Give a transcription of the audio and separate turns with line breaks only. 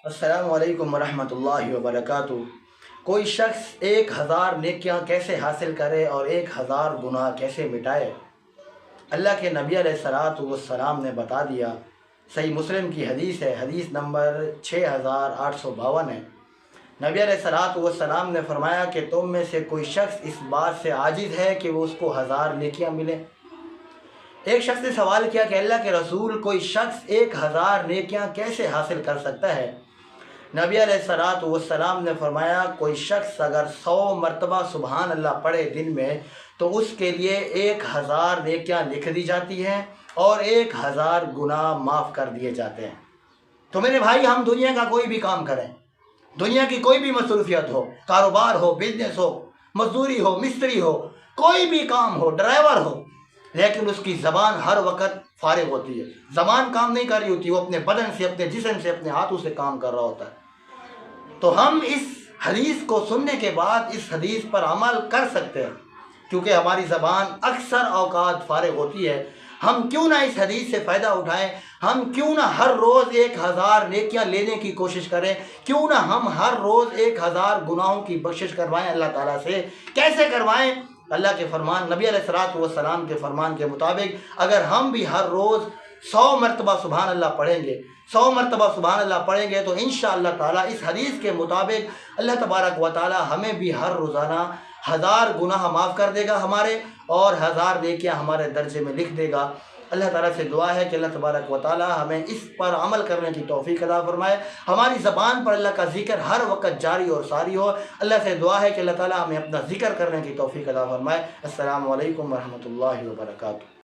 السلام علیکم ورحمۃ اللہ وبرکاتہ۔ کوئی شخص 1000 نیکیاں کیسے حاصل کرے اور 1000 گناہ کیسے مٹائے؟ اللہ کے نبی علیہ الصلوۃ والسلام نے بتا دیا۔ صحیح مسلم کی حدیث ہے، حدیث نمبر 6852 ہے۔ نبی علیہ الصلوۃ والسلام نے فرمایا کہ تم میں سے کوئی شخص اس بات سے عاجز ہے کہ وہ اس کو 1000 نیکیاں ملیں۔ ایک شخص نے سوال کیا کہ اللہ کے رسول، کوئی شخص 1000 نیکیاں کیسے حاصل کر سکتا ہے؟ نبی علیہ الصلوۃ والسلام نے فرمایا، کوئی شخص اگر 100 مرتبہ سبحان اللہ پڑھے دن میں تو اس کے لیے 1000 نیکیاں لکھ دی جاتی ہیں اور 1000 گناہ معاف کر دیے جاتے ہیں۔ تو میرے بھائی، ہم دنیا کا کوئی بھی کام کریں، دنیا کی کوئی بھی مصروفیت ہو، کاروبار ہو، بزنس ہو، مزدوری ہو، مستری ہو، کوئی بھی کام ہو، ڈرائیور ہو، لیکن اس کی زبان ہر وقت فارغ ہوتی ہے، زبان کام نہیں کر رہی ہوتی، وہ اپنے بدن سے، اپنے جسم سے، اپنے ہاتھوں سے کام کر رہا ہوتا ہے۔ تو ہم اس حدیث کو سننے کے بعد اس حدیث پر عمل کر سکتے ہیں، کیونکہ ہماری زبان اکثر اوقات فارغ ہوتی ہے۔ ہم کیوں نہ اس حدیث سے فائدہ اٹھائیں، ہم کیوں نہ ہر روز 1000 نیکیاں لینے کی کوشش کریں، کیوں نہ ہم ہر روز 1000 گناہوں کی بخشش کروائیں اللہ تعالیٰ سے۔ کیسے کروائیں؟ اللہ کے فرمان، نبی علیہ الصلوۃ والسلام کے فرمان کے مطابق اگر ہم بھی ہر روز 100 مرتبہ سبحان اللہ پڑھیں گے، 100 مرتبہ سبحان اللہ پڑھیں گے، تو انشاءاللہ تعالیٰ اس حدیث کے مطابق اللہ تبارک و تعالیٰ ہمیں بھی ہر روزانہ 1000 گناہ معاف کر دے گا ہمارے، اور 1000 نیکیاں ہمارے درجے میں لکھ دے گا۔ اللہ تعالیٰ سے دعا ہے کہ اللہ تبارک و تعالیٰ ہمیں اس پر عمل کرنے کی توفیق عطا فرمائے، ہماری زبان پر اللہ کا ذکر ہر وقت جاری اور ساری ہو۔ اللہ سے دعا ہے کہ اللہ تعالیٰ ہمیں اپنا ذکر کرنے کی توفیق عطا فرمائے۔ السلام علیکم ورحمۃ اللہ وبرکاتہ۔